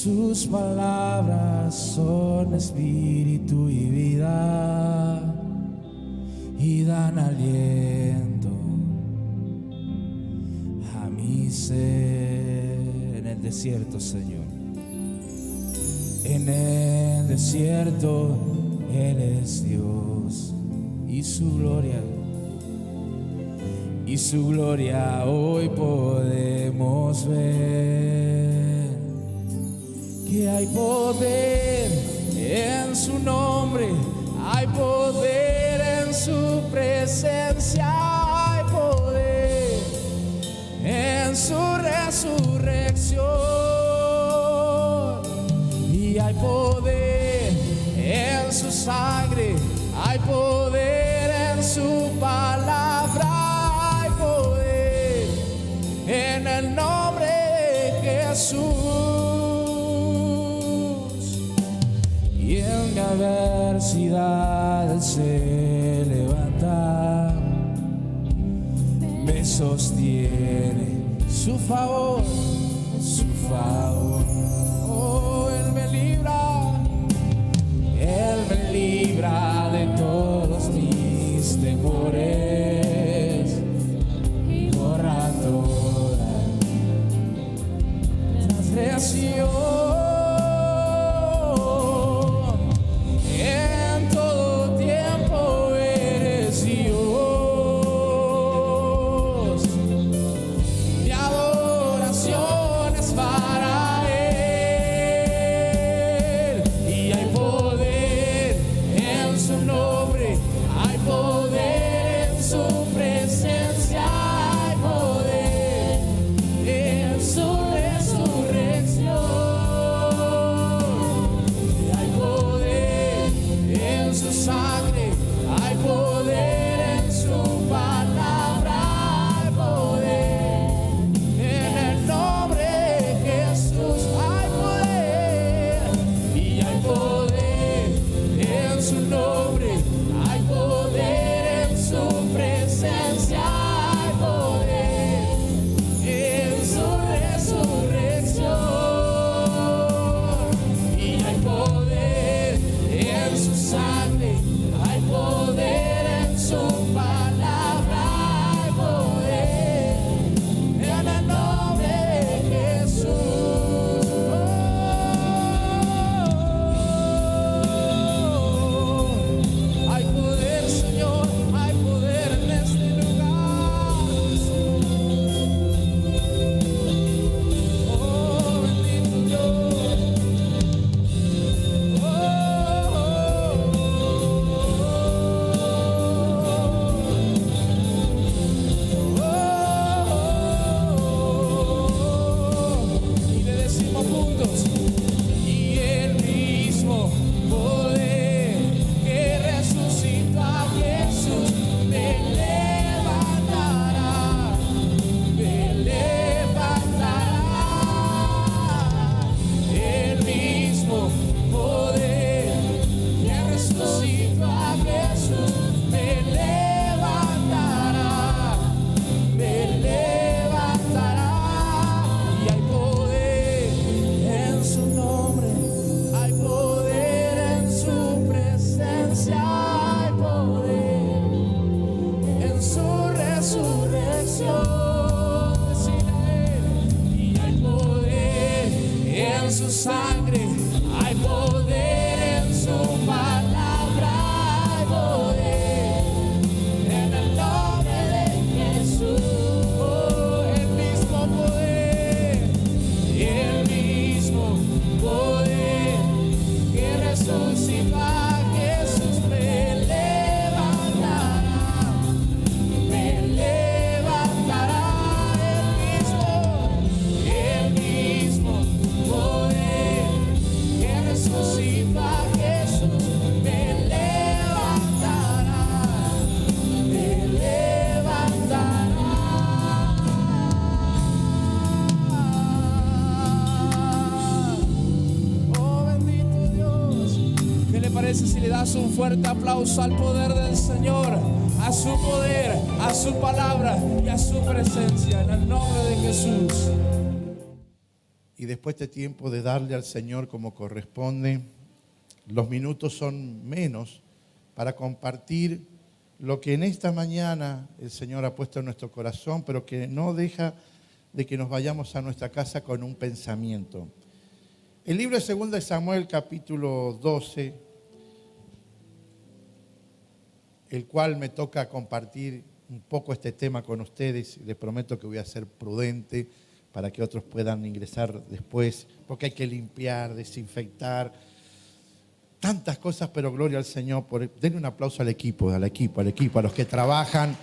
Sus palabras son espíritu y vida y dan aliento a mi ser. En el desierto, Señor, en el desierto Él es Dios y su gloria hoy podemos ver. Que hay poder en su nombre, hay poder en su presencia, hay poder en su resurrección y hay poder en su sangre, hay poder en su palabra, hay poder en el nombre de Jesús. Y en mi adversidad Él se levanta, me sostiene su favor, su favor. Oh, Él me libra de todos mis temores y borra toda transgresión. Si le das un fuerte aplauso al poder del Señor, a su poder, a su palabra y a su presencia, en el nombre de Jesús. y después de tiempo de darle al Señor como corresponde, los minutos son menos para compartir lo que en esta mañana el Señor ha puesto en nuestro corazón, pero que no deja de que nos vayamos a nuestra casa con un pensamiento. El libro de 2 de Samuel, capítulo 12, el cual me toca compartir un poco este tema con ustedes. Les prometo que voy a ser prudente para que otros puedan ingresar después, porque hay que limpiar, desinfectar, tantas cosas, pero gloria al Señor. Denle un aplauso al equipo, a los que trabajan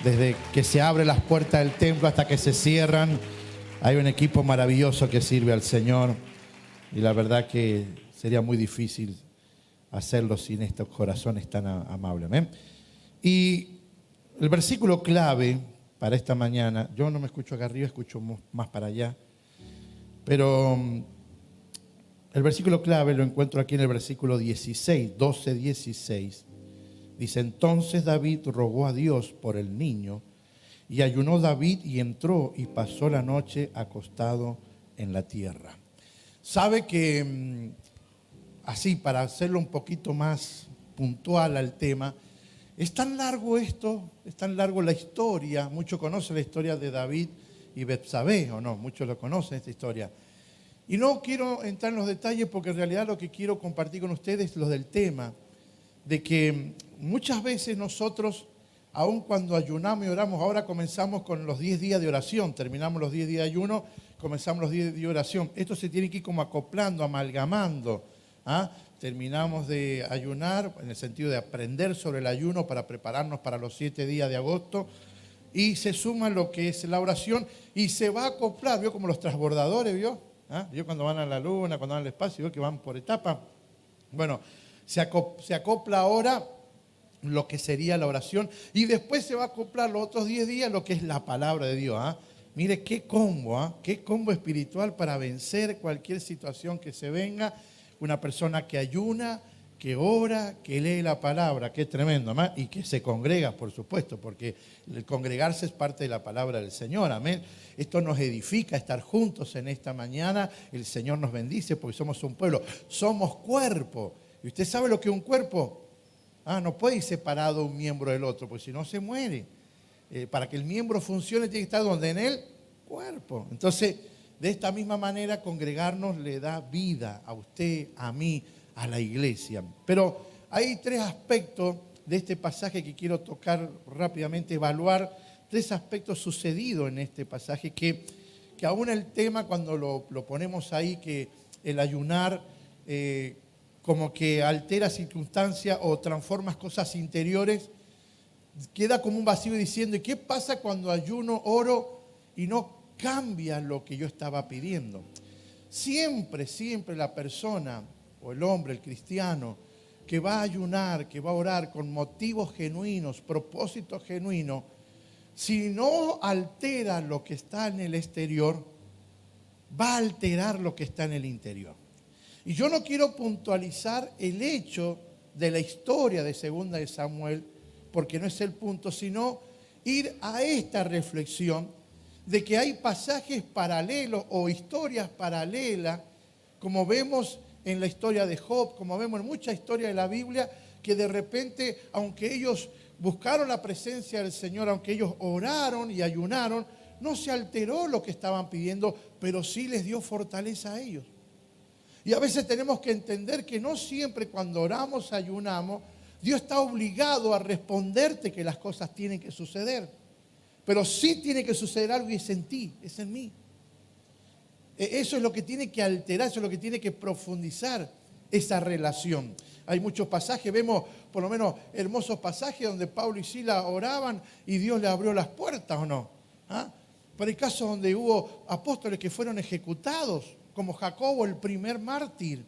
desde que se abren las puertas del templo hasta que se cierran. Hay un equipo maravilloso que sirve al Señor y la verdad que sería muy difícil hacerlo sin estos corazones tan amables. ¿Amén? Y el versículo clave para esta mañana, yo no me escucho acá arriba, escucho más para allá, pero el versículo clave lo encuentro aquí en el versículo 16, 12, 16. Dice, entonces David rogó a Dios por el niño, y ayunó David y entró y pasó la noche acostado en la tierra. Sabe que, así para hacerlo un poquito más puntual al tema, es tan largo esto, es tan largo la historia. Muchos conocen la historia de David y Betsabé, ¿o no? Muchos lo conocen esta historia. Y no quiero entrar en los detalles porque en realidad lo que quiero compartir con ustedes es lo del tema, de que muchas veces nosotros, aun cuando ayunamos y oramos, ahora comenzamos con los 10 días de oración, terminamos los 10 días de ayuno, comenzamos los 10 días de oración. Esto se tiene que ir como acoplando, amalgamando. Terminamos de ayunar, en el sentido de aprender sobre el ayuno para prepararnos para los 7 días de agosto, y se suma lo que es la oración y se va a acoplar, ¿vio? Como los transbordadores, ¿vio? ¿Vio cuando van a la luna, cuando van al espacio, ¿vio? Que van por etapas. Bueno, se acopla ahora lo que sería la oración y después se va a acoplar los otros 10 días lo que es la palabra de Dios. Mire qué combo espiritual para vencer cualquier situación que se venga. Una persona que ayuna, que ora, que lee la palabra, que es tremendo, ¿amén? Y que se congrega, por supuesto, porque el congregarse es parte de la palabra del Señor, amén. Esto nos edifica, estar juntos en esta mañana, el Señor nos bendice porque somos un pueblo, somos cuerpo. ¿Y usted sabe lo que es un cuerpo? No puede ir separado un miembro del otro, porque si no se muere. Para que el miembro funcione tiene que estar donde, en el cuerpo. Entonces, de esta misma manera, congregarnos le da vida a usted, a mí, a la iglesia. Pero hay 3 aspectos de este pasaje que quiero tocar rápidamente, evaluar 3 aspectos sucedidos en este pasaje que aún el tema cuando lo ponemos ahí, que el ayunar como que altera circunstancias o transforma cosas interiores, queda como un vacío diciendo, ¿y qué pasa cuando ayuno, oro y no cambia lo que yo estaba pidiendo? Siempre la persona o el hombre, el cristiano, que va a ayunar, que va a orar con motivos genuinos, propósitos genuinos, si no altera lo que está en el exterior, va a alterar lo que está en el interior. Y yo no quiero puntualizar el hecho de la historia de 2 de Samuel, porque no es el punto, sino ir a esta reflexión de que hay pasajes paralelos o historias paralelas, como vemos en la historia de Job, como vemos en mucha historia de la Biblia, que de repente, aunque ellos buscaron la presencia del Señor, aunque ellos oraron y ayunaron, no se alteró lo que estaban pidiendo, pero sí les dio fortaleza a ellos. Y a veces tenemos que entender que no siempre cuando oramos, ayunamos, Dios está obligado a responderte que las cosas tienen que suceder. Pero sí tiene que suceder algo y es en ti, es en mí. Eso es lo que tiene que alterar, eso es lo que tiene que profundizar esa relación. Hay muchos pasajes, vemos por lo menos hermosos pasajes donde Pablo y Silas oraban y Dios le abrió las puertas, ¿o no? Pero hay casos donde hubo apóstoles que fueron ejecutados, como Jacobo, el primer mártir.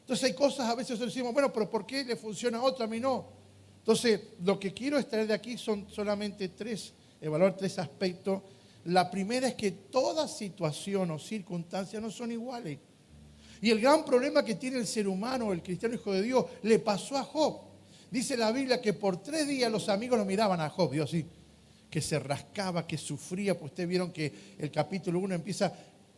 Entonces hay cosas, a veces decimos, bueno, pero ¿por qué le funciona a otro, a mí no? Entonces, lo que quiero extraer de aquí son solamente 3, evaluar 3 aspectos. La primera es que toda situación o circunstancia no son iguales. Y el gran problema que tiene el ser humano, el cristiano hijo de Dios, le pasó a Job. Dice la Biblia que por 3 días los amigos lo miraban a Job, Dios, así, que se rascaba, que sufría. Pues ustedes vieron que el capítulo 1 empieza,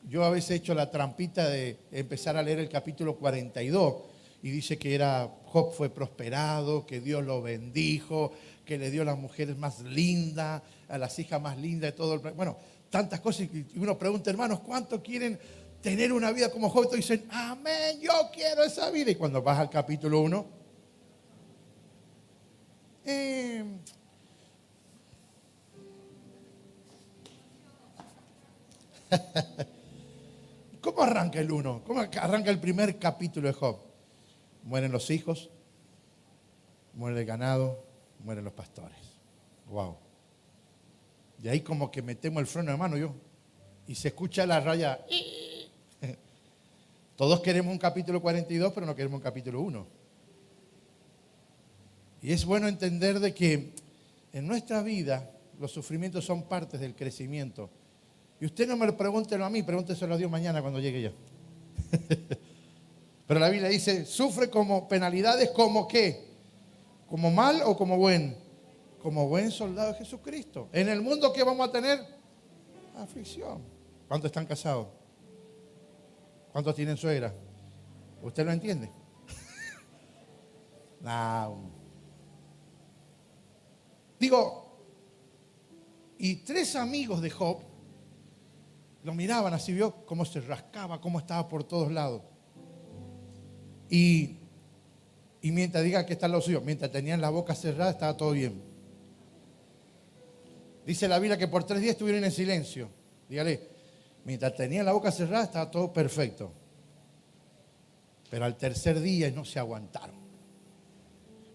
Yo a veces he hecho la trampita de empezar a leer el capítulo 42 y dice que Job fue prosperado, que Dios lo bendijo, que le dio a las mujeres más lindas, a las hijas más lindas de todo el planeta. Bueno, tantas cosas. Y uno pregunta, hermanos, ¿cuánto quieren tener una vida como Job? Y todos dicen, amén, yo quiero esa vida. Y cuando vas al capítulo 1, ¿cómo arranca el 1? ¿Cómo arranca el primer capítulo de Job? Mueren los hijos, muere el ganado, mueren los pastores. Wow. Y ahí como que metemos el freno de mano yo. Y se escucha la raya. Todos queremos un capítulo 42, pero no queremos un capítulo 1. Y es bueno entender de que en nuestra vida los sufrimientos son partes del crecimiento. Y usted no me lo pregúntelo a mí, pregúnteselo a Dios mañana cuando llegue yo. Pero la Biblia dice, sufre como penalidades, ¿como qué? ¿Como mal o como buen? Como buen soldado de Jesucristo. En el mundo, ¿qué vamos a tener? Aflicción. ¿Cuántos están casados? ¿Cuántos tienen suegra? ¿Usted lo entiende? No. Digo, y 3 amigos de Job lo miraban así, vio cómo se rascaba, cómo estaba por todos lados. Y mientras diga que está lo suyo, mientras tenían la boca cerrada, estaba todo bien. Dice la Biblia que por 3 días estuvieron en silencio. Dígale, mientras tenían la boca cerrada, estaba todo perfecto. Pero al tercer día no se aguantaron.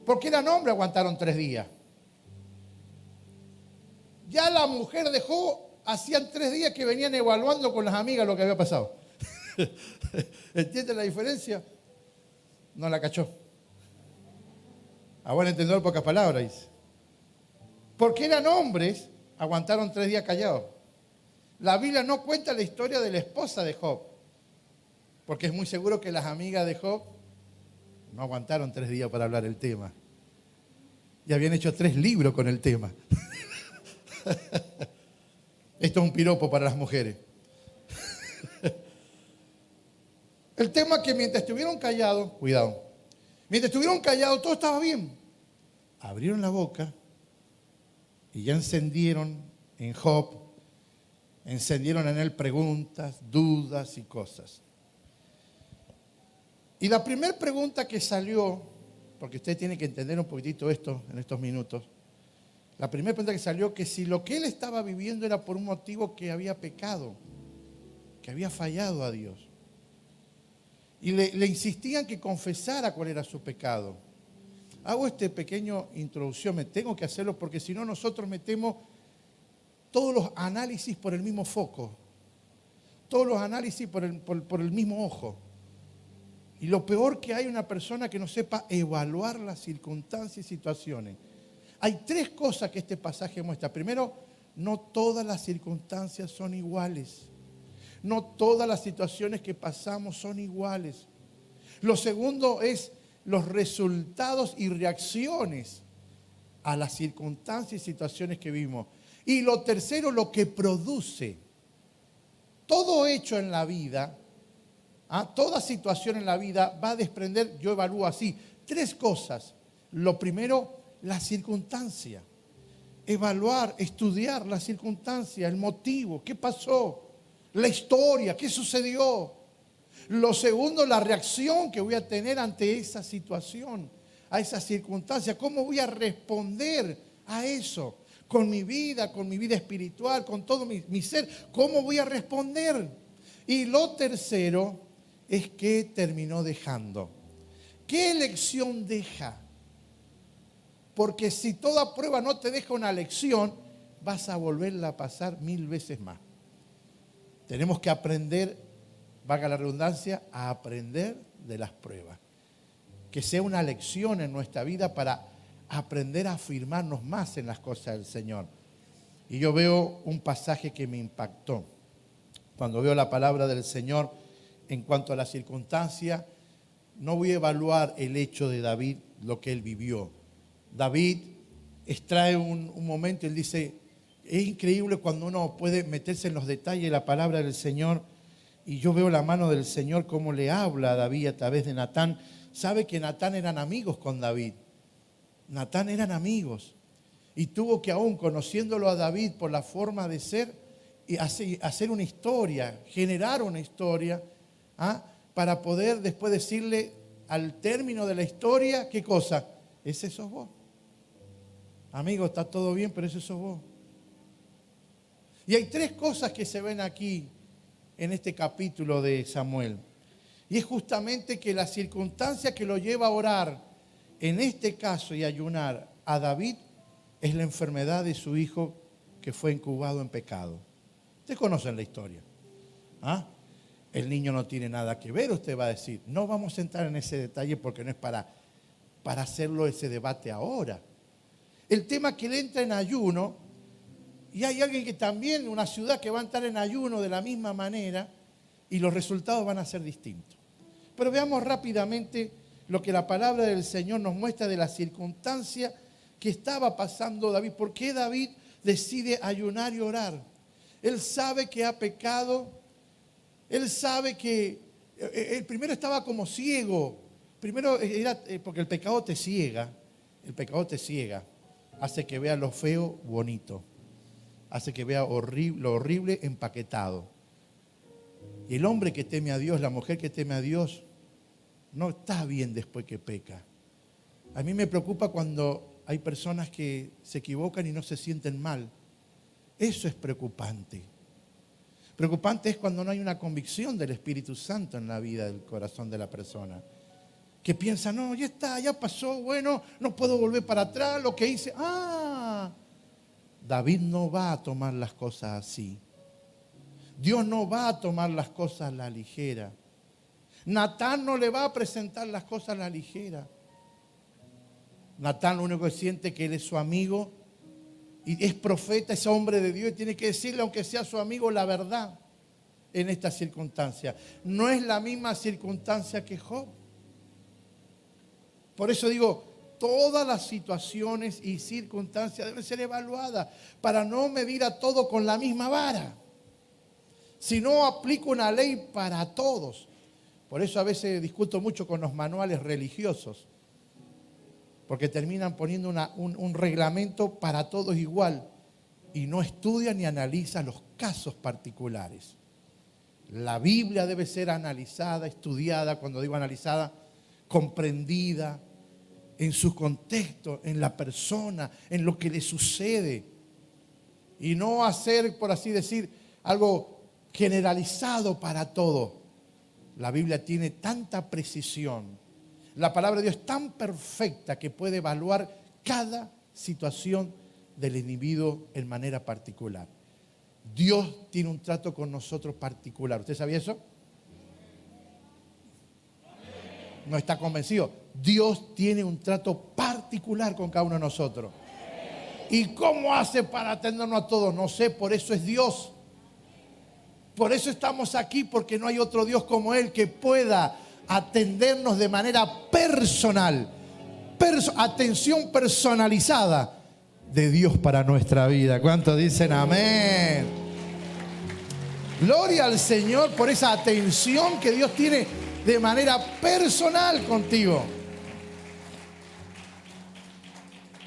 Porque eran hombres, aguantaron 3 días. Ya la mujer de Job hacían 3 días que venían evaluando con las amigas lo que había pasado. ¿Entiende la diferencia? No la cachó. A buen entendedor, pocas palabras dice. Porque eran hombres, aguantaron 3 días callados. La Biblia no cuenta la historia de la esposa de Job, porque es muy seguro que las amigas de Job no aguantaron 3 días para hablar el tema. Y habían hecho 3 libros con el tema. Esto es un piropo para las mujeres. El tema es que mientras estuvieron callados, cuidado, mientras estuvieron callados todo estaba bien. Abrieron la boca y ya encendieron en Job, encendieron en él preguntas, dudas y cosas. Y la primera pregunta que salió, porque usted tiene que entender un poquitito esto en estos minutos, la primera pregunta que salió, que si lo que él estaba viviendo era por un motivo que había pecado, que había fallado a Dios. Y le insistían que confesara cuál era su pecado. Hago este pequeño introducción, me tengo que hacerlo porque si no nosotros metemos todos los análisis por el mismo foco, todos los análisis por el mismo ojo. Y lo peor que hay una persona que no sepa evaluar las circunstancias y situaciones. Hay 3 cosas que este pasaje muestra. Primero, no todas las circunstancias son iguales. No todas las situaciones que pasamos son iguales. Lo segundo es los resultados y reacciones a las circunstancias y situaciones que vivimos. Y lo tercero, lo que produce. Todo hecho en la vida, toda situación en la vida va a desprender, yo evalúo así, 3 cosas. Lo primero, la circunstancia. Evaluar, estudiar la circunstancia, el motivo, qué pasó, la historia, qué sucedió. Lo segundo, la reacción que voy a tener ante esa situación, a esa circunstancia. ¿Cómo voy a responder a eso? Con mi vida espiritual, con todo mi ser. ¿Cómo voy a responder? Y lo tercero es qué terminó dejando. ¿Qué lección deja? Porque si toda prueba no te deja una lección, vas a volverla a pasar 1000 veces más. Tenemos que aprender, valga la redundancia, a aprender de las pruebas. Que sea una lección en nuestra vida para aprender a afirmarnos más en las cosas del Señor. Y yo veo un pasaje que me impactó. Cuando veo la palabra del Señor en cuanto a la circunstancia, no voy a evaluar el hecho de David, lo que él vivió. David extrae un momento y él dice, es increíble cuando uno puede meterse en los detalles de la palabra del Señor Y yo veo la mano del Señor cómo le habla a David a través de Natán. Sabe que Natán eran amigos con David. Natán eran amigos. Y tuvo que aún conociéndolo a David por la forma de ser, y hacer una historia, generar una historia, para poder después decirle al término de la historia, ¿qué cosa? Ese sos vos. Amigo, está todo bien, pero ese sos vos. Y hay tres cosas que se ven aquí en este capítulo de Samuel. Y es justamente que la circunstancia que lo lleva a orar, en este caso y ayunar a David, es la enfermedad de su hijo que fue incubado en pecado. Ustedes conocen la historia. El niño no tiene nada que ver, usted va a decir. No vamos a entrar en ese detalle porque no es para hacerlo ese debate ahora. El tema que él entra en ayuno, y hay alguien que también, una ciudad que va a entrar en ayuno de la misma manera, y los resultados van a ser distintos. Pero veamos rápidamente lo que la palabra del Señor nos muestra de la circunstancia que estaba pasando David. ¿Por qué David decide ayunar y orar? Él sabe que ha pecado. Él sabe que el primero estaba como ciego. Primero era porque el pecado te ciega. El pecado te ciega. Hace que vea lo feo bonito. Hace que vea lo horrible empaquetado. Y el hombre que teme a Dios, la mujer que teme a Dios, no está bien después que peca. A mí me preocupa cuando hay personas que se equivocan y no se sienten mal. Eso es preocupante. Preocupante es cuando no hay una convicción del Espíritu Santo en la vida del corazón de la persona. Que piensa, no, ya está, ya pasó, bueno, no puedo volver para atrás, lo que hice. David no va a tomar las cosas así. Dios no va a tomar las cosas a la ligera. Natán no le va a presentar las cosas a la ligera. Natán lo único que siente es que él es su amigo y es profeta, es hombre de Dios y tiene que decirle, aunque sea su amigo, la verdad en esta circunstancia. No es la misma circunstancia que Job. Por eso digo, todas las situaciones y circunstancias deben ser evaluadas para no medir a todo con la misma vara. Si no, aplico una ley para todos. Por eso a veces discuto mucho con los manuales religiosos, porque terminan poniendo un reglamento para todos igual y no estudian ni analizan los casos particulares. La Biblia debe ser analizada, estudiada, cuando digo analizada, comprendida en su contexto, en la persona, en lo que le sucede. Y no hacer, por así decir, algo generalizado para todo. La Biblia tiene tanta precisión. La palabra de Dios es tan perfecta que puede evaluar cada situación del individuo en manera particular. Dios tiene un trato con nosotros particular. ¿Usted sabía eso? ¿No está convencido? Dios tiene un trato particular con cada uno de nosotros. ¿Y cómo hace para atendernos a todos? No sé, por eso es Dios. Por eso estamos aquí, porque no hay otro Dios como Él que pueda atendernos de manera personal. Atención personalizada de Dios para nuestra vida. ¿Cuántos dicen amén? Gloria al Señor por esa atención que Dios tiene de manera personal contigo.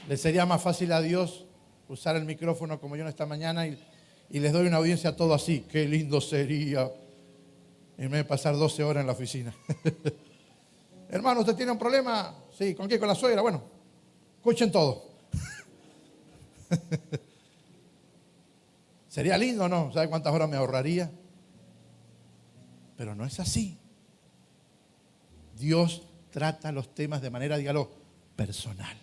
¿Le sería más fácil a Dios usar el micrófono como yo en esta mañana y les doy una audiencia todo así? Qué lindo sería en vez de pasar 12 horas en la oficina. Hermano, ¿usted tiene un problema? Sí, ¿con qué? Con la suegra. Bueno, escuchen todo. Sería lindo, ¿no? ¿Sabe cuántas horas me ahorraría? Pero no es así. Dios trata los temas de manera, dígalo, personal.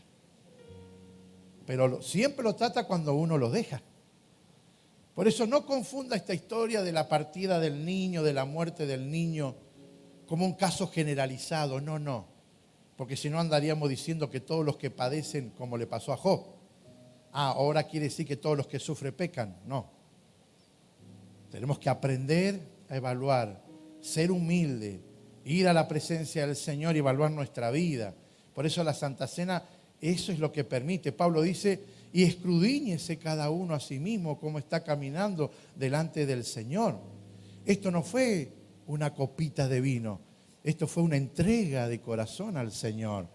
Pero siempre lo trata cuando uno lo deja. Por eso no confunda esta historia de la partida del niño, de la muerte del niño, como un caso generalizado. No, no. Porque si no andaríamos diciendo que todos los que padecen, como le pasó a Job, ahora quiere decir que todos los que sufren pecan. No. Tenemos que aprender a evaluar, ser humilde, ir a la presencia del Señor y evaluar nuestra vida. Por eso la Santa Cena, eso es lo que permite. Pablo dice, y escudriñese cada uno a sí mismo cómo está caminando delante del Señor. Esto no fue una copita de vino. Esto fue una entrega de corazón al Señor,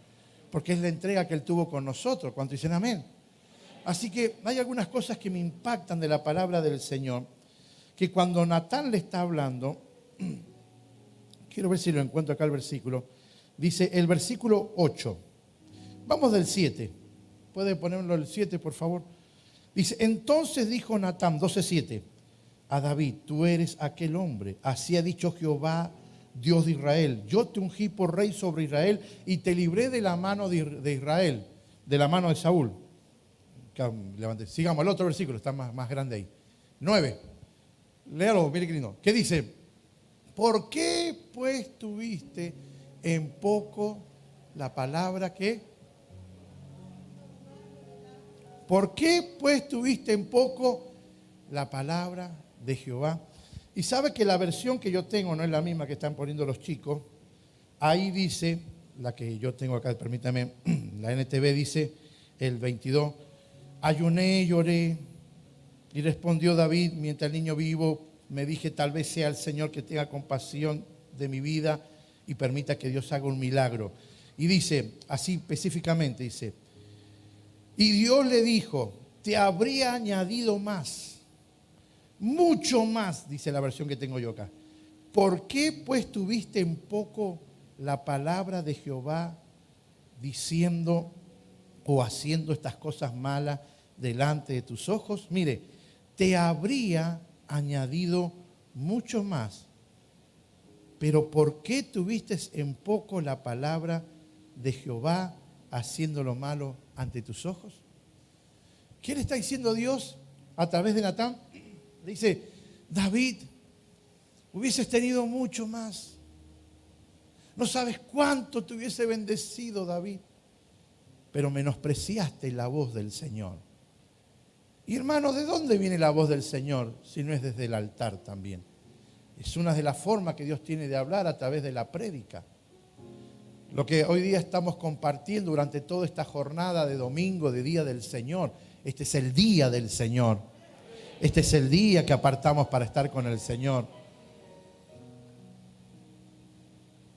porque es la entrega que Él tuvo con nosotros. ¿Cuántos dicen amén? Así que hay algunas cosas que me impactan de la palabra del Señor, que cuando Natán le está hablando, quiero ver si lo encuentro acá el versículo, dice el versículo 8, vamos del 7, ¿puede ponerlo el 7 por favor? Dice, entonces dijo Natán, 12:7, a David, tú eres aquel hombre, así ha dicho Jehová, Dios de Israel, yo te ungí por rey sobre Israel y te libré de la mano de Israel, de la mano de Saúl. Sigamos al otro versículo, está más grande ahí. 9. Léalo, mire qué lindo. ¿Qué dice? ¿Por qué pues tuviste en poco la palabra que? ¿Por qué pues tuviste en poco la palabra de Jehová? Y sabe que la versión que yo tengo no es la misma que están poniendo los chicos. Ahí dice, la que yo tengo acá, permítame, la NTV dice el 22. Ayuné, lloré y respondió David, mientras el niño vivo, me dije, tal vez sea el Señor que tenga compasión de mi vida y permita que Dios haga un milagro. Y dice, así específicamente, dice, y Dios le dijo, te habría añadido más, mucho más, dice la versión que tengo yo acá. ¿Por qué pues tuviste en poco la palabra de Jehová diciendo o haciendo estas cosas malas delante de tus ojos? Mire, te habría añadido mucho más. Pero ¿por qué tuviste en poco la palabra de Jehová haciendo lo malo ante tus ojos? ¿Qué le está diciendo Dios a través de Natán? Le dice, David, hubieses tenido mucho más. No sabes cuánto te hubiese bendecido, David, pero menospreciaste la voz del Señor. Y hermano, ¿de dónde viene la voz del Señor si no es desde el altar también? Es una de las formas que Dios tiene de hablar a través de la prédica. Lo que hoy día estamos compartiendo durante toda esta jornada de domingo, de Día del Señor. Este es el día del Señor. Este es el día que apartamos para estar con el Señor.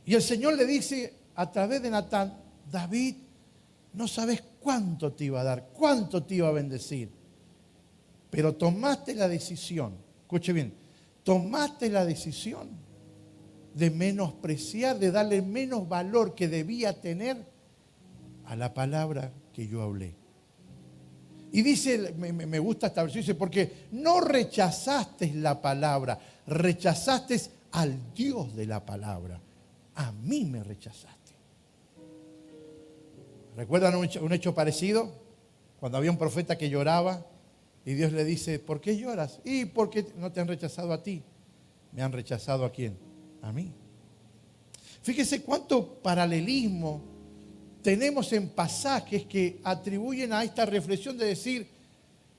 Y el Señor le dice a través de Natán, David, no sabes cuánto te iba a dar, cuánto te iba a bendecir. Pero tomaste la decisión, escuche bien, tomaste la decisión de menospreciar, de darle menos valor que debía tener a la palabra que yo hablé. Y dice, me gusta esta versión, dice, porque no rechazaste la palabra, rechazaste al Dios de la palabra. A mí me rechazaste. ¿Recuerdan un hecho parecido? Cuando había un profeta que lloraba y Dios le dice, ¿por qué lloras? ¿Y por qué no te han rechazado a ti? ¿Me han rechazado a quién? A mí. Fíjese cuánto paralelismo tenemos en pasajes que atribuyen a esta reflexión de decir,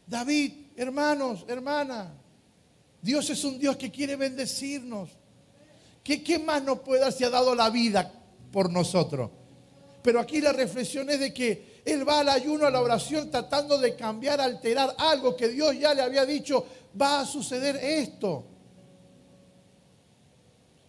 David, hermanos, hermanas, Dios es un Dios que quiere bendecirnos. ¿Qué más nos puede dar si ha dado la vida por nosotros? Pero aquí la reflexión es de que Él va al ayuno, a la oración, tratando de cambiar, alterar algo que Dios ya le había dicho, va a suceder esto.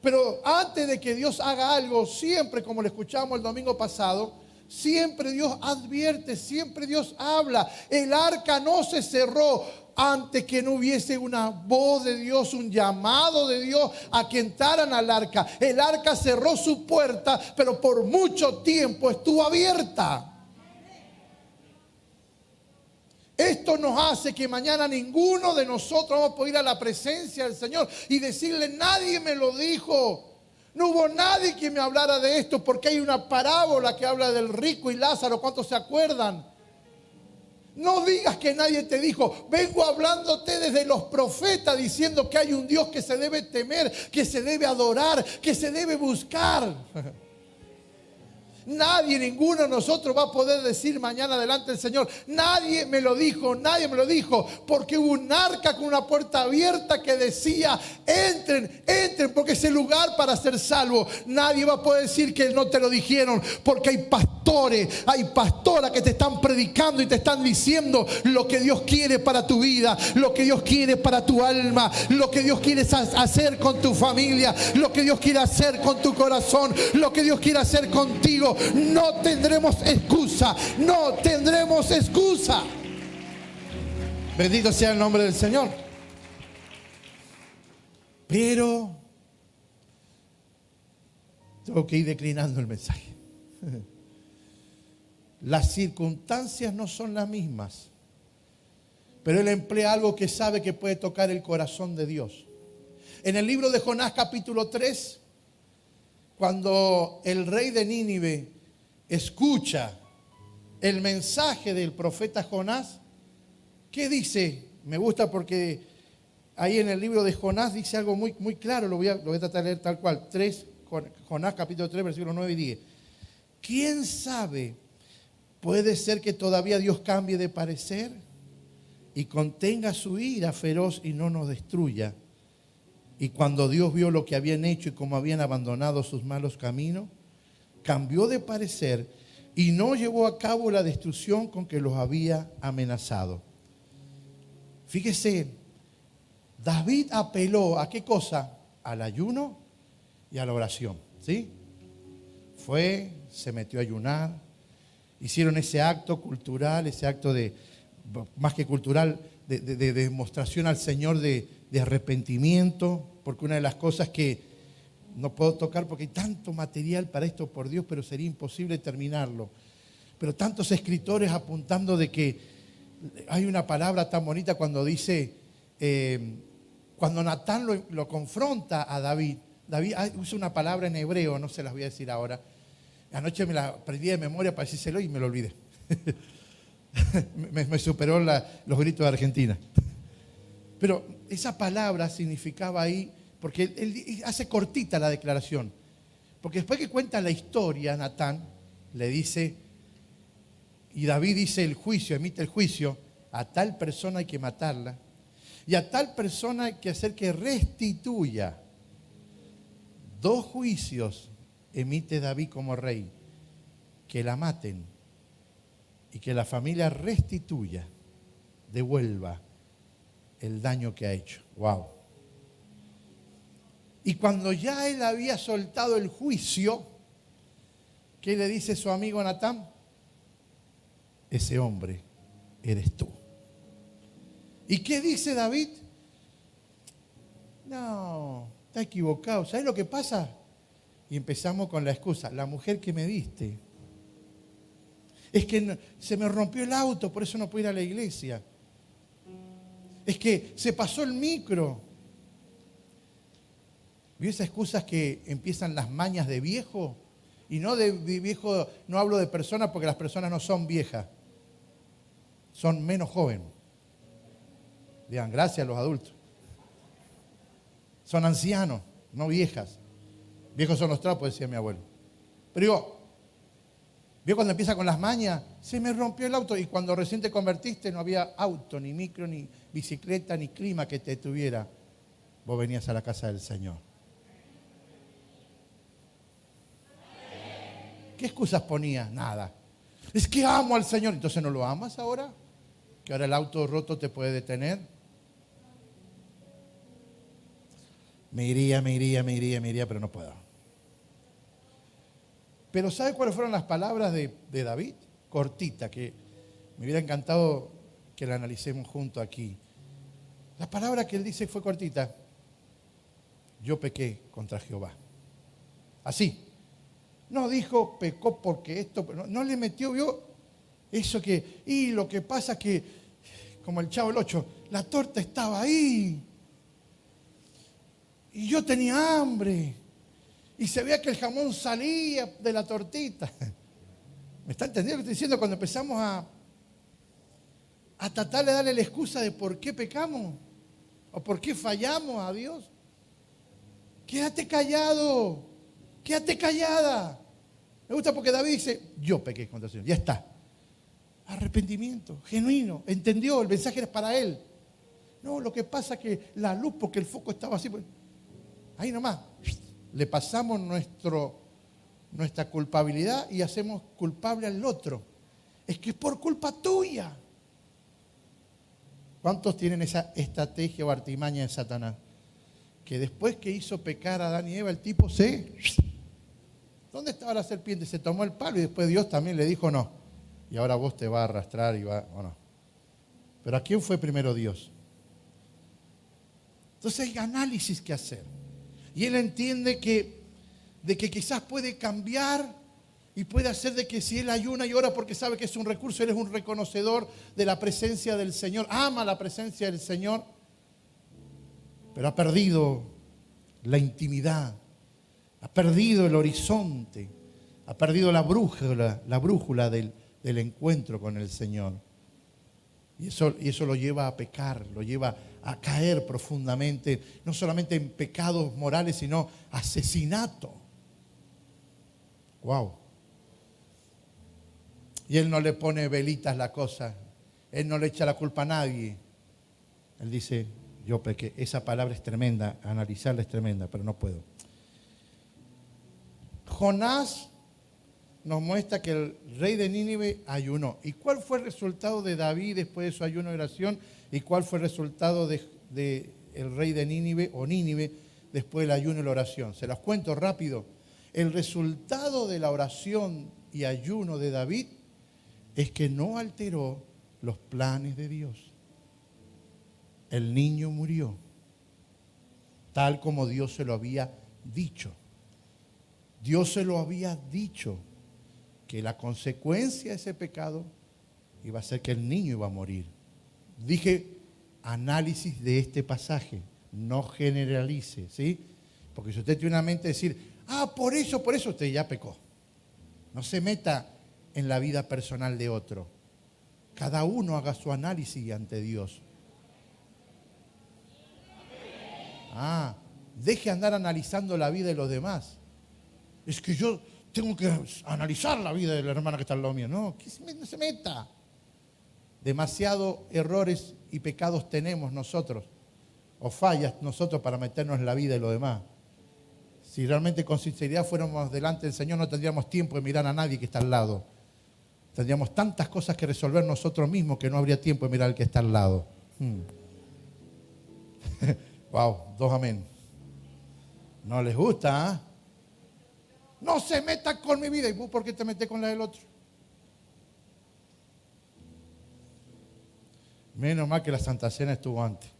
Pero antes de que Dios haga algo, siempre, como lo escuchamos el domingo pasado, siempre Dios advierte, siempre Dios habla. El arca no se cerró antes que no hubiese una voz de Dios, un llamado de Dios a que entraran al arca. El arca cerró su puerta, pero por mucho tiempo estuvo abierta. Esto nos hace que mañana ninguno de nosotros vamos a poder ir a la presencia del Señor y decirle, nadie me lo dijo. No hubo nadie que me hablara de esto, porque hay una parábola que habla del rico y Lázaro. ¿Cuántos se acuerdan? No digas que nadie te dijo. Vengo hablándote desde los profetas diciendo que hay un Dios que se debe temer, que se debe adorar, que se debe buscar. Nadie, ninguno de nosotros va a poder decir mañana delante del Señor, nadie me lo dijo, porque hubo un arca con una puerta abierta que decía, entren, porque es el lugar para ser salvo. Nadie va a poder decir que no te lo dijeron, porque hay pastores, hay pastoras que te están predicando y te están diciendo lo que Dios quiere para tu vida, lo que Dios quiere para tu alma, lo que Dios quiere hacer con tu familia, lo que Dios quiere hacer con tu corazón, lo que Dios quiere hacer contigo. No tendremos excusa, no tendremos excusa. Bendito sea el nombre del Señor. Pero tengo que ir declinando el mensaje. Las circunstancias no son las mismas, pero él emplea algo que sabe que puede tocar el corazón de Dios. En el libro de Jonás capítulo 3, cuando el rey de Nínive escucha el mensaje del profeta Jonás, ¿qué dice? Me gusta porque ahí en el libro de Jonás dice algo muy, muy claro, lo voy a tratar de leer tal cual. Jonás capítulo 3, versículos 9 y 10. ¿Quién sabe? Puede ser que todavía Dios cambie de parecer y contenga su ira feroz y no nos destruya. Y cuando Dios vio lo que habían hecho y cómo habían abandonado sus malos caminos, cambió de parecer y no llevó a cabo la destrucción con que los había amenazado. Fíjese, David apeló ¿a qué cosa? Al ayuno y a la oración, ¿sí? Se metió a ayunar, hicieron ese acto cultural, ese acto más que cultural, de demostración al Señor de arrepentimiento, porque una de las cosas que no puedo tocar porque hay tanto material para esto, por Dios, pero sería imposible terminarlo. Pero tantos escritores apuntando de que hay una palabra tan bonita cuando dice, cuando Natán lo confronta a David usa una palabra en hebreo, no se las voy a decir ahora. Anoche me la aprendí de memoria para decírselo y me lo olvidé. me superó los gritos de Argentina. Pero esa palabra significaba ahí, porque él hace cortita la declaración. Porque después que cuenta la historia, Natán le dice, y David dice emite el juicio, a tal persona hay que matarla, y a tal persona hay que hacer que restituya. 2 juicios emite David como rey, que la maten y que la familia restituya, devuelva el daño que ha hecho. Wow. Y cuando ya él había soltado el juicio, ¿qué le dice su amigo Natán? Ese hombre eres tú. ¿Y qué dice David? No, está equivocado. ¿Sabes lo que pasa? Y empezamos con la excusa. La mujer que me diste. Es que se me rompió el auto, por eso no puedo ir a la iglesia. Es que se pasó el micro. ¿Vio esas excusas que empiezan las mañas de viejo? Y no de viejo, no hablo de personas porque las personas no son viejas. Son menos jóvenes. Digan gracias a los adultos. Son ancianos, no viejas. Viejos son los trapos, decía mi abuelo. Pero digo, ¿vio cuando empieza con las mañas? Se me rompió el auto y cuando recién te convertiste no había auto, ni micro, ni bicicleta, ni clima que te tuviera. Vos venías a la casa del Señor. ¿Qué excusas ponías? Nada. Es que amo al Señor. Entonces ¿no lo amas ahora? Que ahora el auto roto te puede detener. Me iría, pero no puedo. Pero ¿sabe cuáles fueron las palabras de David? Cortita, que me hubiera encantado que la analicemos junto aquí. La palabra que él dice fue cortita. Yo pequé contra Jehová. Así. No dijo pecó porque esto, no le metió, vio eso que, y lo que pasa es que, como el Chavo el 8, la torta estaba ahí. Y yo tenía hambre. Y se veía que el jamón salía de la tortita. ¿Me está entendiendo lo que estoy diciendo? Cuando empezamos a tratar de darle la excusa de por qué pecamos o por qué fallamos a Dios. Quédate callado, quédate callada. Me gusta porque David dice, yo pequé contra el Señor. Ya está. Arrepentimiento, genuino. Entendió, el mensaje era para él. No, lo que pasa es que la luz, porque el foco estaba así, pues, ahí nomás, le pasamos nuestra culpabilidad y hacemos culpable al otro. Es que es por culpa tuya. ¿Cuántos tienen esa estrategia o artimaña de Satanás? Que después que hizo pecar a Adán y Eva, el tipo ¿dónde estaba la serpiente? Se tomó el palo y después Dios también le dijo no. Y ahora vos te vas a arrastrar y va, o no. Pero ¿a quién fue primero Dios? Entonces hay análisis que hacer. Y él entiende de que quizás puede cambiar y puede hacer de que si él ayuna y ora porque sabe que es un recurso, él es un reconocedor de la presencia del Señor, ama la presencia del Señor, pero ha perdido la intimidad, ha perdido el horizonte, ha perdido la brújula del encuentro con el Señor. Y eso lo lleva a pecar, lo lleva a caer profundamente, no solamente en pecados morales, sino asesinato. Wow. Y él no le pone velitas a la cosa, él no le echa la culpa a nadie. Él dice, yo pequé. Esa palabra es tremenda, analizarla es tremenda, pero no puedo. Jonás nos muestra que el rey de Nínive ayunó. ¿Y cuál fue el resultado de David después de su ayuno y oración? ¿Y cuál fue el resultado de el rey de Nínive o Nínive después del ayuno y la oración? Se los cuento rápido. El resultado de la oración y ayuno de David es que no alteró los planes de Dios. El niño murió, tal como Dios se lo había dicho. Dios se lo había dicho, que la consecuencia de ese pecado iba a ser que el niño iba a morir. Dije, análisis de este pasaje, no generalice, ¿sí? Porque si usted tiene una mente de decir, por eso usted ya pecó. No se meta en la vida personal de otro. Cada uno haga su análisis ante Dios. Deje andar analizando la vida de los demás. Es que yo tengo que analizar la vida de la hermana que está al lado mío. No se meta. Demasiados errores y pecados tenemos nosotros, o fallas nosotros para meternos en la vida de los demás. Si realmente con sinceridad fuéramos delante del Señor, no tendríamos tiempo de mirar a nadie que está al lado. Tendríamos tantas cosas que resolver nosotros mismos que no habría tiempo de mirar al que está al lado. Wow, 2 amén. ¿No les gusta? No se meta con mi vida. ¿Y vos por qué te metes con la del otro? Menos mal que la Santa Cena estuvo antes.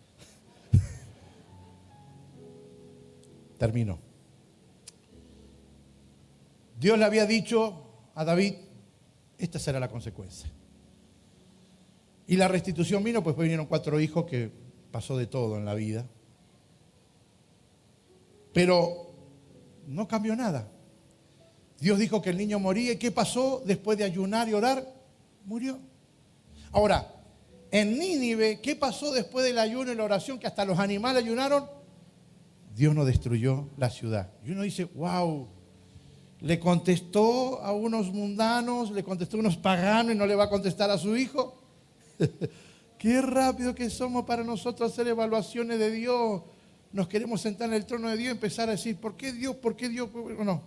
Termino. Dios le había dicho a David, esta será la consecuencia. Y la restitución vino, pues vinieron 4 hijos, que pasó de todo en la vida. Pero no cambió nada. Dios dijo que el niño moría. ¿Y qué pasó después de ayunar y orar? Murió. Ahora, en Nínive, ¿qué pasó después del ayuno y la oración? Que hasta los animales ayunaron. Dios no destruyó la ciudad. Y uno dice, wow, le contestó a unos mundanos, le contestó a unos paganos y no le va a contestar a su hijo. Qué rápido que somos para nosotros hacer evaluaciones de Dios. Nos queremos sentar en el trono de Dios y empezar a decir, ¿por qué Dios? ¿Por qué Dios? No.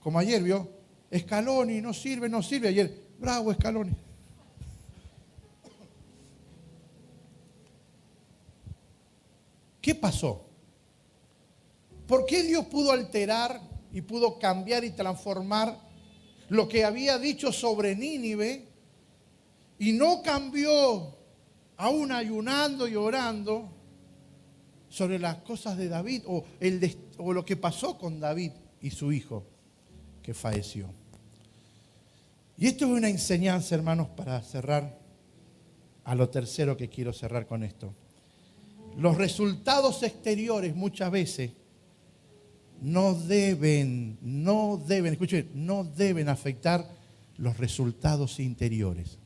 Como ayer, ¿vio? Scaloni, no sirve. Ayer, bravo Scaloni. ¿Qué pasó? ¿Por qué Dios pudo alterar y pudo cambiar y transformar lo que había dicho sobre Nínive y no cambió, aún ayunando y orando, sobre las cosas de David o lo que pasó con David y su hijo que falleció? Y esto es una enseñanza, hermanos, para cerrar a lo tercero que quiero cerrar con esto. Los resultados exteriores muchas veces no deben afectar los resultados interiores.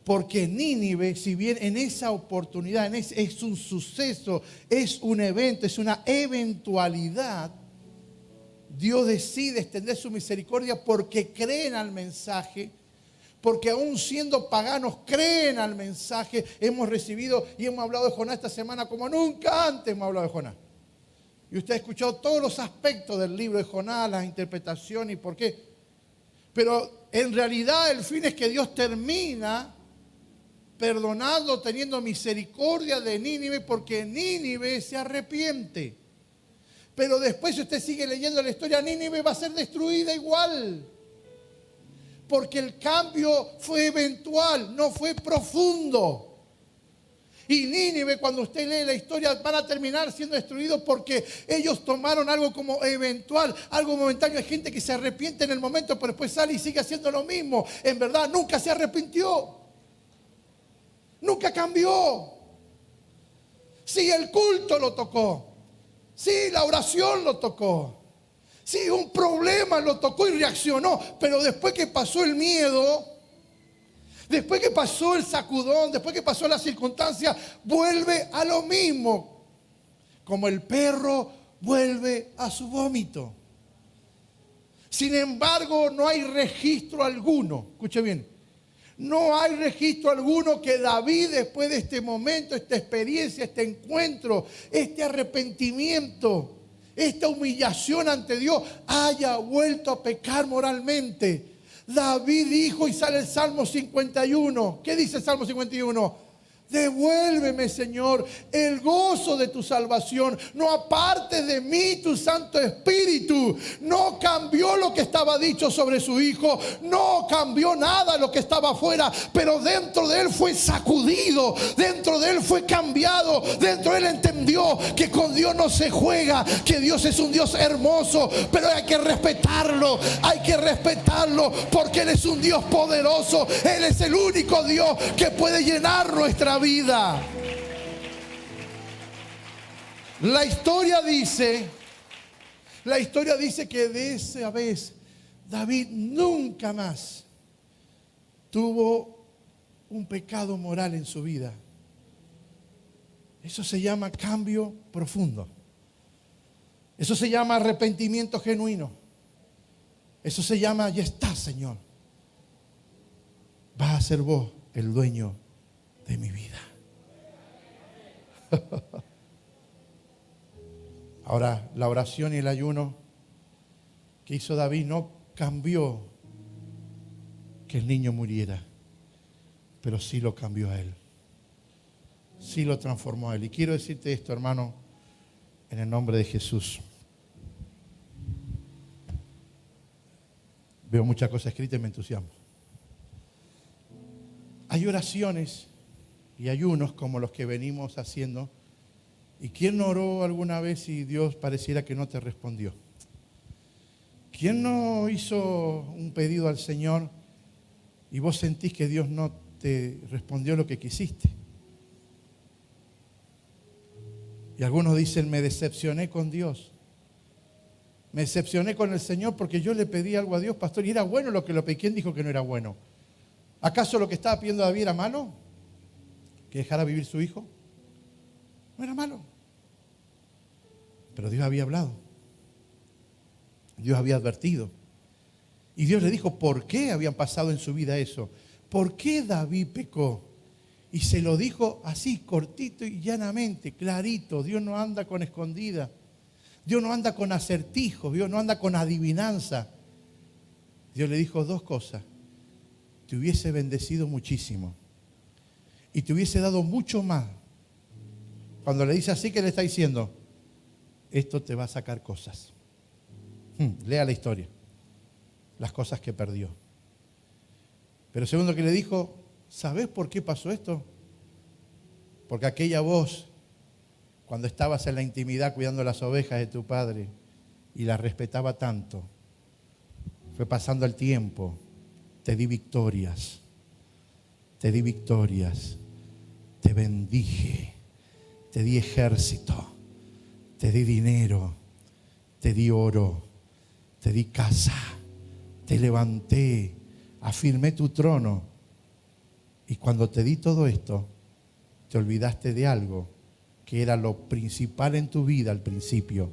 Porque Nínive, si bien en esa oportunidad, es un suceso, es un evento, es una eventualidad, Dios decide extender su misericordia porque creen al mensaje, porque aún siendo paganos creen al mensaje. Hemos recibido y hemos hablado de Jonás esta semana como nunca antes hemos hablado de Jonás. Y usted ha escuchado todos los aspectos del libro de Jonás, las interpretaciones y por qué. Pero en realidad el fin es que Dios termina perdonando, teniendo misericordia de Nínive, porque Nínive se arrepiente. Pero después, si usted sigue leyendo la historia, Nínive va a ser destruida igual. Porque el cambio fue eventual, no fue profundo. Y Nínive, cuando usted lee la historia, van a terminar siendo destruidos porque ellos tomaron algo como eventual, algo momentáneo. Hay gente que se arrepiente en el momento, pero después sale y sigue haciendo lo mismo. En verdad, nunca se arrepintió. Nunca cambió. Sí, el culto lo tocó. Sí, la oración lo tocó. Sí, un problema lo tocó y reaccionó. Pero después que pasó el miedo, después que pasó el sacudón, después que pasó la circunstancia, vuelve a lo mismo. Como el perro vuelve a su vómito. Sin embargo, no hay registro alguno. Escuche bien. No hay registro alguno que David, después de este momento, esta experiencia, este encuentro, este arrepentimiento, esta humillación ante Dios, haya vuelto a pecar moralmente. David dijo, y sale el Salmo 51. ¿Qué dice el Salmo 51? Devuélveme, Señor, el gozo de tu salvación. No apartes de mí tu Santo Espíritu. No cambió lo que estaba dicho sobre su hijo. No cambió nada lo que estaba afuera. Pero dentro de él fue sacudido. Dentro de él fue cambiado. Dentro de él entendió que con Dios no se juega. Que Dios es un Dios hermoso. Pero hay que respetarlo. Hay que respetarlo porque Él es un Dios poderoso. Él es el único Dios que puede llenar nuestra vida. La historia dice que de esa vez David nunca más tuvo un pecado moral en su vida. Eso se llama cambio profundo. Eso se llama arrepentimiento genuino. Eso se llama, ya está, Señor. Vas a ser vos el dueño de mi vida. Ahora, la oración y el ayuno que hizo David no cambió que el niño muriera, pero sí lo cambió a él. Sí lo transformó a él. Y quiero decirte esto, hermano, en el nombre de Jesús. Veo muchas cosas escritas y me entusiasmo. Hay oraciones y ayunos como los que venimos haciendo. ¿Y quién no oró alguna vez y Dios pareciera que no te respondió? ¿Quién no hizo un pedido al Señor y vos sentís que Dios no te respondió lo que quisiste? Y algunos dicen, me decepcioné con Dios. Me decepcioné con el Señor porque yo le pedí algo a Dios, pastor, y era bueno lo que lo pedí. ¿Quién dijo que no era bueno? ¿Acaso lo que estaba pidiendo David era malo? ¿Que dejara vivir su hijo? No era malo. Pero Dios había hablado. Dios había advertido. Y Dios le dijo por qué habían pasado en su vida eso. ¿Por qué David pecó? Y se lo dijo así, cortito y llanamente, clarito. Dios no anda con escondida. Dios no anda con acertijos. Dios no anda con adivinanza. Dios le dijo dos cosas. Te hubiese bendecido muchísimo. Y te hubiese dado mucho más. Cuando le dice así, ¿qué le está diciendo? Esto te va a sacar cosas. Lea la historia. Las cosas que perdió. Pero segundo que le dijo, ¿sabes por qué pasó esto? Porque aquella voz, cuando estabas en la intimidad cuidando las ovejas de tu padre y las respetaba tanto, fue pasando el tiempo, te di victorias, te bendije, te di ejército, te di dinero, te di oro, te di casa, te levanté, afirmé tu trono. Y cuando te di todo esto, te olvidaste de algo que era lo principal en tu vida al principio,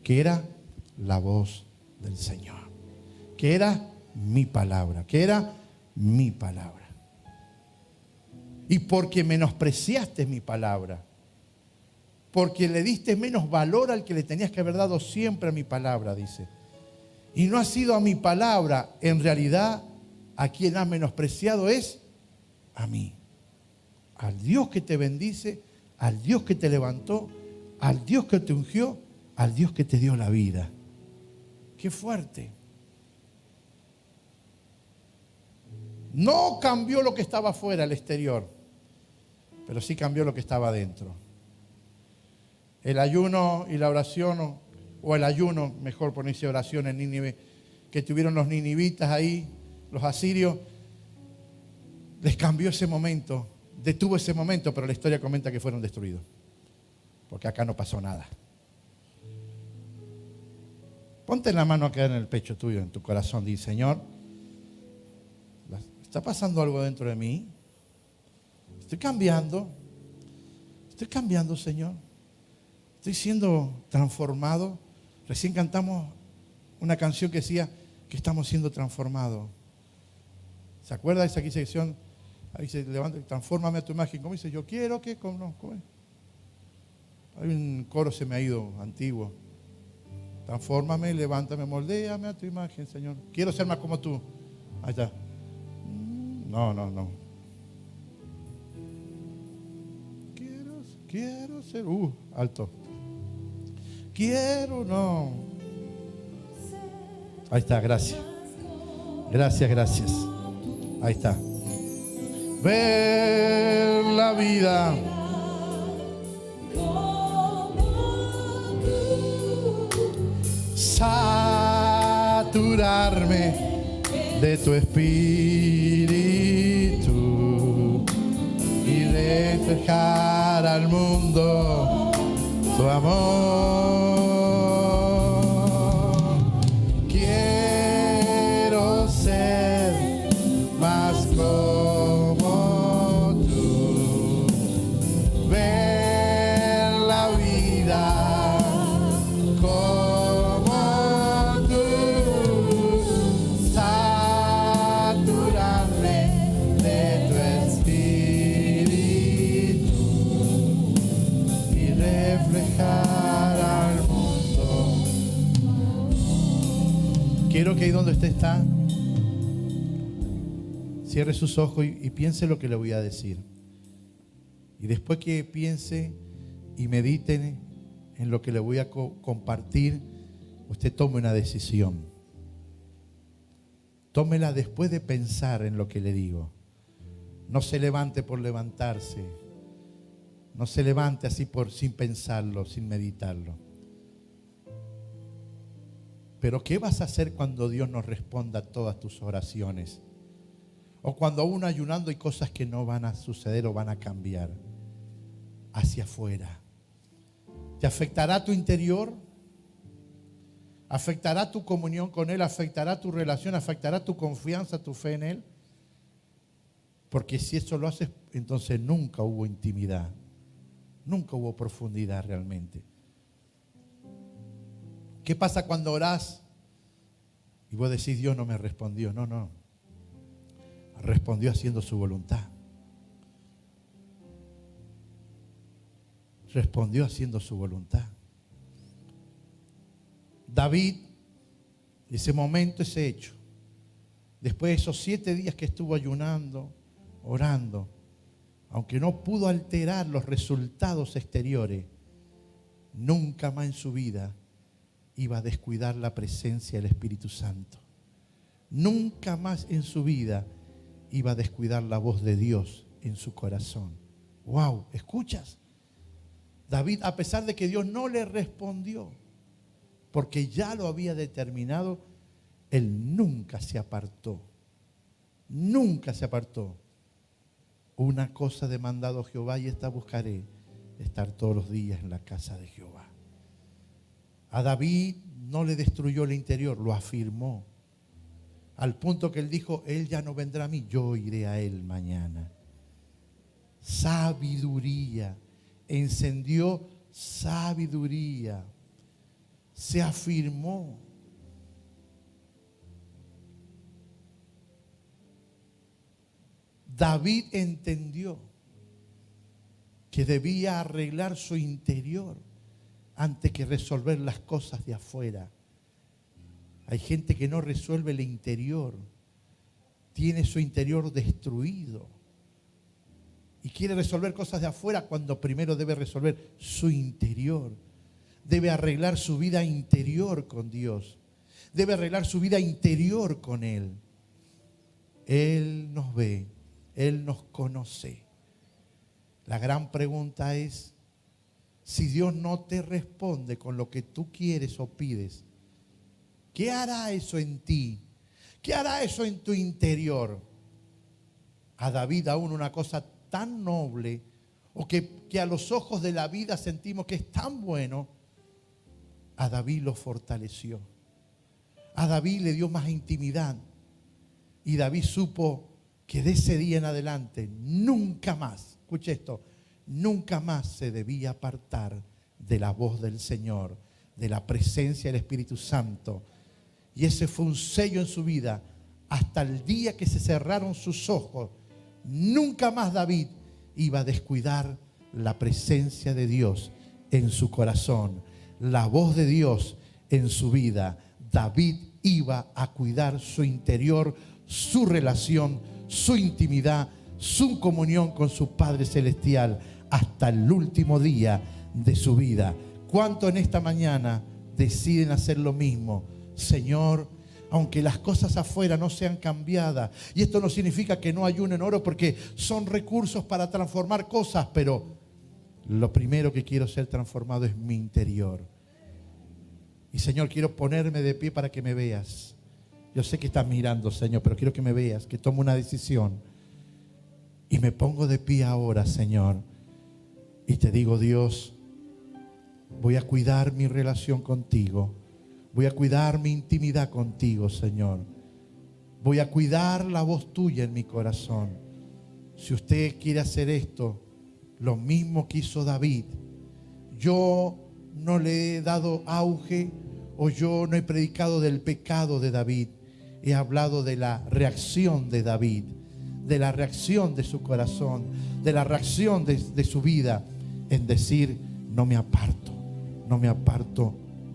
que era la voz del Señor. Que era mi palabra, que era mi palabra. Y porque menospreciaste mi palabra, porque le diste menos valor al que le tenías que haber dado siempre a mi palabra, dice. Y no ha sido a mi palabra, en realidad a quien has menospreciado es a mí. Al Dios que te bendice, al Dios que te levantó, al Dios que te ungió, al Dios que te dio la vida. Qué fuerte. No cambió lo que estaba afuera, el exterior, pero sí cambió lo que estaba adentro. El ayuno y la oración, o el ayuno, mejor ponerse oración en Nínive, que tuvieron los ninivitas ahí, los asirios, les cambió ese momento, detuvo ese momento, pero la historia comenta que fueron destruidos, porque acá no pasó nada. Ponte la mano acá en el pecho tuyo, en tu corazón, di: Señor, ¿está pasando algo dentro de mí? Estoy cambiando, Señor. Estoy siendo transformado. Recién cantamos una canción que decía que estamos siendo transformados. ¿Se acuerda de esa sección? Ahí se levanta: transfórmame a tu imagen. ¿Cómo dice? Yo quiero que... ¿Cómo es? Hay un coro, se me ha ido, antiguo. Transfórmame, levántame, moldéame a tu imagen, Señor. Quiero ser más como tú. Ahí está. No. Quiero ser... alto. No. Ahí está, gracias. Gracias. Ahí está. Ver la vida saturarme de tu espíritu y reflejar al mundo tu amor. Quiero ser más como tú, ver la vida como tú, saturarme de tu espíritu y reflejar al mundo. Quiero que ahí donde usted está, cierre sus ojos y piense lo que le voy a decir. Y después que piense y medite en lo que le voy a compartir, usted tome una decisión. Tómela después de pensar en lo que le digo. No se levante por levantarse. No se levante así sin pensarlo, sin meditarlo. Pero ¿qué vas a hacer cuando Dios no responda a todas tus oraciones? O cuando aún ayunando hay cosas que no van a suceder o van a cambiar hacia afuera. ¿Te afectará tu interior? ¿Afectará tu comunión con Él? ¿Afectará tu relación? ¿Afectará tu confianza, tu fe en Él? Porque si eso lo haces, entonces nunca hubo intimidad. Nunca hubo profundidad realmente. ¿Qué pasa cuando orás y vos decís: Dios no me respondió? No. Respondió haciendo su voluntad. Respondió haciendo su voluntad. David, ese momento, ese hecho, después de esos 7 días que estuvo ayunando, orando, aunque no pudo alterar los resultados exteriores, nunca más en su vida iba a descuidar la presencia del Espíritu Santo. Nunca más en su vida iba a descuidar la voz de Dios en su corazón. ¡Wow! ¿Escuchas? David, a pesar de que Dios no le respondió, porque ya lo había determinado, él nunca se apartó. Nunca se apartó. Una cosa demandado Jehová y esta buscaré: estar todos los días en la casa de Jehová. A David no le destruyó el interior, lo afirmó. Al punto que él dijo: Él ya no vendrá a mí, yo iré a Él mañana. Sabiduría. Encendió sabiduría. Se afirmó. David entendió que debía arreglar su interior antes que resolver las cosas de afuera. Hay gente que no resuelve el interior, tiene su interior destruido y quiere resolver cosas de afuera cuando primero debe resolver su interior. Debe arreglar su vida interior con Dios, debe arreglar su vida interior con Él. Él nos ve, Él nos conoce. La gran pregunta es, si Dios no te responde con lo que tú quieres o pides, ¿qué hará eso en ti? ¿Qué hará eso en tu interior? A David aún una cosa tan noble, o que a los ojos de la vida sentimos que es tan bueno, a David lo fortaleció. A David le dio más intimidad. Y David supo que de ese día en adelante nunca más, escuche esto, nunca más se debía apartar de la voz del Señor, de la presencia del Espíritu Santo. Y ese fue un sello en su vida hasta el día que se cerraron sus ojos. Nunca más David iba a descuidar la presencia de Dios en su corazón, la voz de Dios en su vida. David iba a cuidar su interior, su relación, su intimidad, su comunión con su Padre Celestial hasta el último día de su vida. ¿Cuántos en esta mañana deciden hacer lo mismo? Señor, aunque las cosas afuera no sean cambiadas, y esto no significa que no ayunen oro, porque son recursos para transformar cosas, pero lo primero que quiero ser transformado es mi interior. Y Señor, quiero ponerme de pie para que me veas. Yo sé que estás mirando, Señor, pero quiero que me veas, que tomo una decisión. Y me pongo de pie ahora, Señor, y te digo, Dios, voy a cuidar mi relación contigo. Voy a cuidar mi intimidad contigo, Señor. Voy a cuidar la voz tuya en mi corazón. Si usted quiere hacer esto, lo mismo que hizo David. Yo no le he dado auge, o yo no he predicado del pecado de David. He hablado de la reacción de David, de la reacción de su corazón, de la reacción de su vida en decir, no me aparto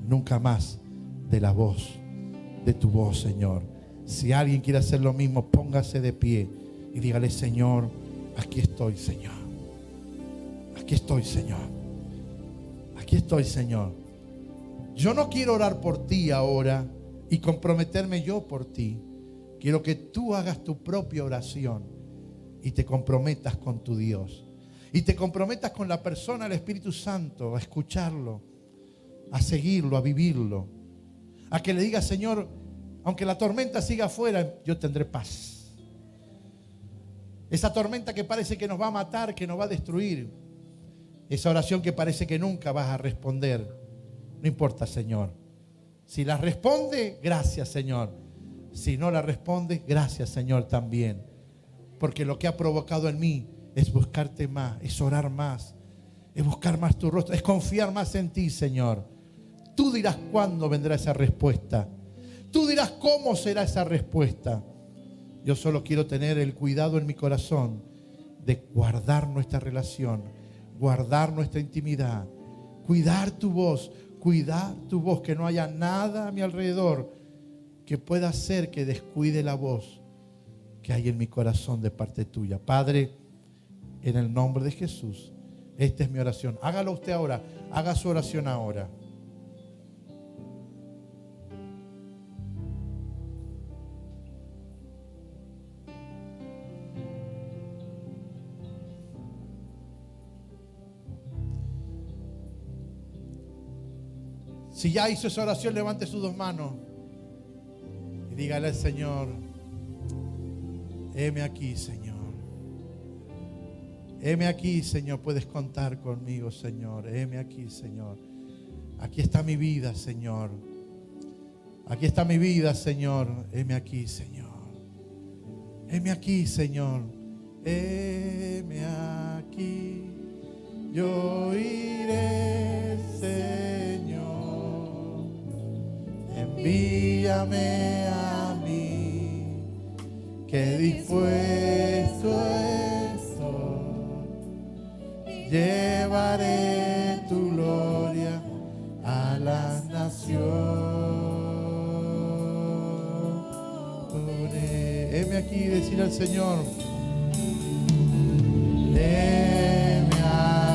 nunca más de la voz, de tu voz, Señor. Si alguien quiere hacer lo mismo, póngase de pie y dígale, Señor, aquí estoy, Señor. Aquí estoy, Señor. Aquí estoy, Señor. Yo no quiero orar por ti ahora y comprometerme yo por ti. Quiero que tú hagas tu propia oración y te comprometas con tu Dios. Y te comprometas con la persona del Espíritu Santo, a escucharlo, a seguirlo, a vivirlo. A que le digas, Señor, aunque la tormenta siga afuera, yo tendré paz. Esa tormenta que parece que nos va a matar, que nos va a destruir. Esa oración que parece que nunca vas a responder. No importa, Señor. Si la responde, gracias, Señor. Si no la responde, gracias, Señor, también. Porque lo que ha provocado en mí es buscarte más, es orar más, es buscar más tu rostro, es confiar más en ti, Señor. Tú dirás cuándo vendrá esa respuesta. Tú dirás cómo será esa respuesta. Yo solo quiero tener el cuidado en mi corazón de guardar nuestra relación, guardar nuestra intimidad, cuidar tu voz, que no haya nada a mi alrededor que pueda hacer que descuide la voz que hay en mi corazón de parte tuya. Padre, en el nombre de Jesús, esta es mi oración. Hágalo usted ahora, haga su oración ahora. Si ya hizo esa oración, levante sus dos manos y dígale al Señor, heme aquí, Señor. Heme aquí, Señor, puedes contar conmigo, Señor. Heme aquí, Señor. Aquí está mi vida, Señor. Aquí está mi vida, Señor. Heme aquí, Señor. Heme aquí, Señor. Heme aquí. Yo iré, Señor. Envíame a mí, que dispuesto llevaré tu gloria a las naciones. Heme aquí y decir al Señor, heme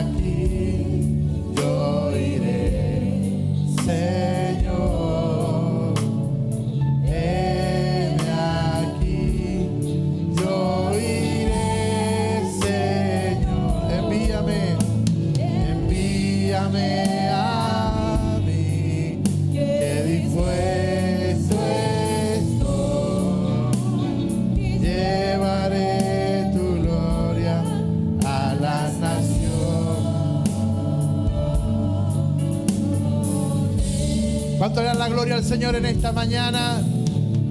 aquí, yo iré, Señor. Heme aquí, yo iré, Señor. Envíame a mí, que dispuesto estoy. Llevaré tu gloria a las naciones. ¿Cuánto le dan la gloria al Señor en esta mañana?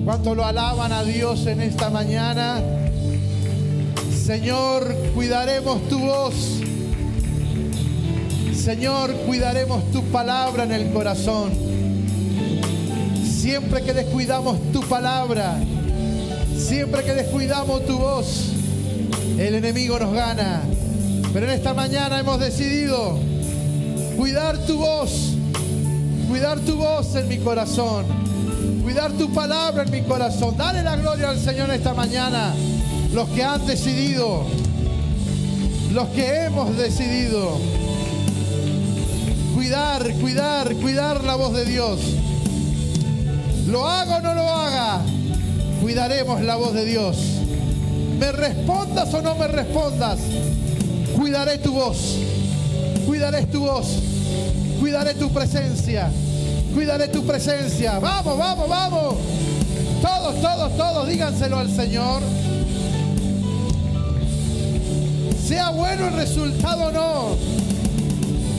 ¿Cuánto lo alaban a Dios en esta mañana? Señor, cuidaremos tu voz. Señor, cuidaremos tu palabra en el corazón. Siempre que descuidamos tu palabra, siempre que descuidamos tu voz, el enemigo nos gana. Pero en esta mañana hemos decidido cuidar tu voz en mi corazón, cuidar tu palabra en mi corazón. Dale la gloria al Señor esta mañana. Los que han decidido, los que hemos decidido cuidar la voz de Dios. Lo haga o no lo haga, cuidaremos la voz de Dios. Me respondas o no me respondas, cuidaré tu voz, cuidaré tu voz, cuidaré tu presencia, cuidaré tu presencia. Vamos, vamos, vamos. Todos, díganselo al Señor. Sea bueno el resultado o no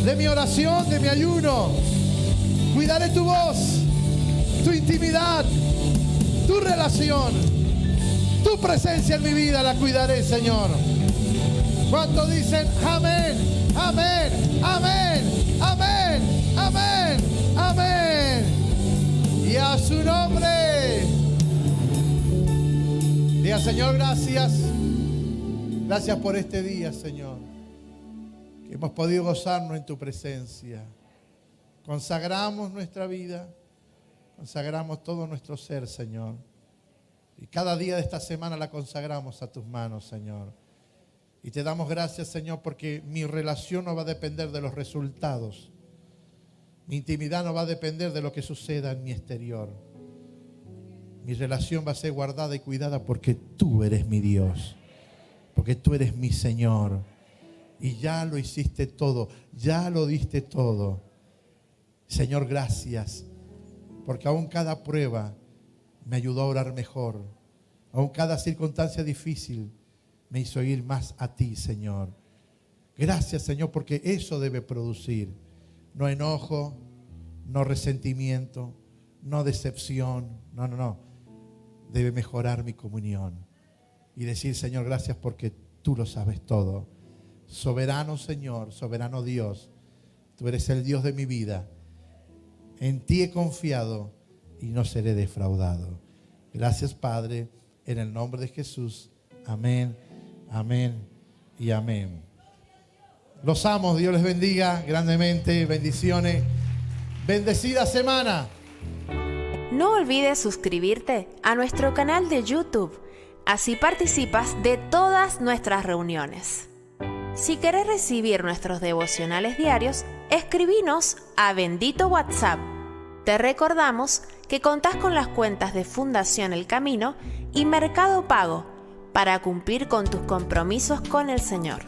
de mi oración, de mi ayuno, cuidaré tu voz, tu intimidad, tu relación, tu presencia en mi vida la cuidaré, Señor. ¿Cuántos dicen amén, amén, amén, amén, amén, amén? Y a su nombre. Diga, Señor, gracias. Gracias por este día, Señor, que hemos podido gozarnos en tu presencia. Consagramos nuestra vida, consagramos todo nuestro ser, Señor. Y cada día de esta semana la consagramos a tus manos, Señor. Y te damos gracias, Señor, porque mi relación no va a depender de los resultados. Mi intimidad no va a depender de lo que suceda en mi exterior. Mi relación va a ser guardada y cuidada porque tú eres mi Dios, porque tú eres mi Señor. Y ya lo hiciste todo, ya lo diste todo. Señor, gracias, porque aún cada prueba me ayudó a orar mejor. Aún cada circunstancia difícil me hizo ir más a ti, Señor. Gracias, Señor, porque eso debe producir no enojo, no resentimiento, no decepción. No. Debe mejorar mi comunión y decir, Señor, gracias porque tú lo sabes todo. Soberano Señor, soberano Dios, tú eres el Dios de mi vida. En ti he confiado y no seré defraudado. Gracias, Padre, en el nombre de Jesús. Amén, amén y amén. Los amo, Dios les bendiga grandemente, bendiciones. Bendecida semana. No olvides suscribirte a nuestro canal de YouTube, así participas de todas nuestras reuniones. Si querés recibir nuestros devocionales diarios, escribinos a Bendito WhatsApp. Te recordamos que contás con las cuentas de Fundación El Camino y Mercado Pago para cumplir con tus compromisos con el Señor.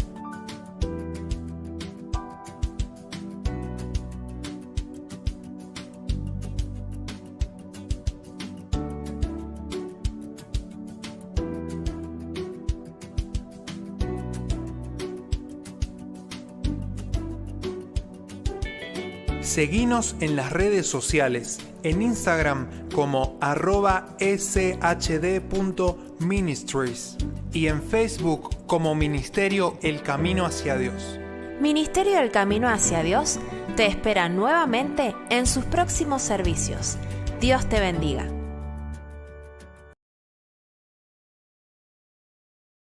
Seguinos en las redes sociales, en Instagram como @shd.ministries y en Facebook como Ministerio El Camino hacia Dios. Ministerio El Camino hacia Dios te espera nuevamente en sus próximos servicios. Dios te bendiga.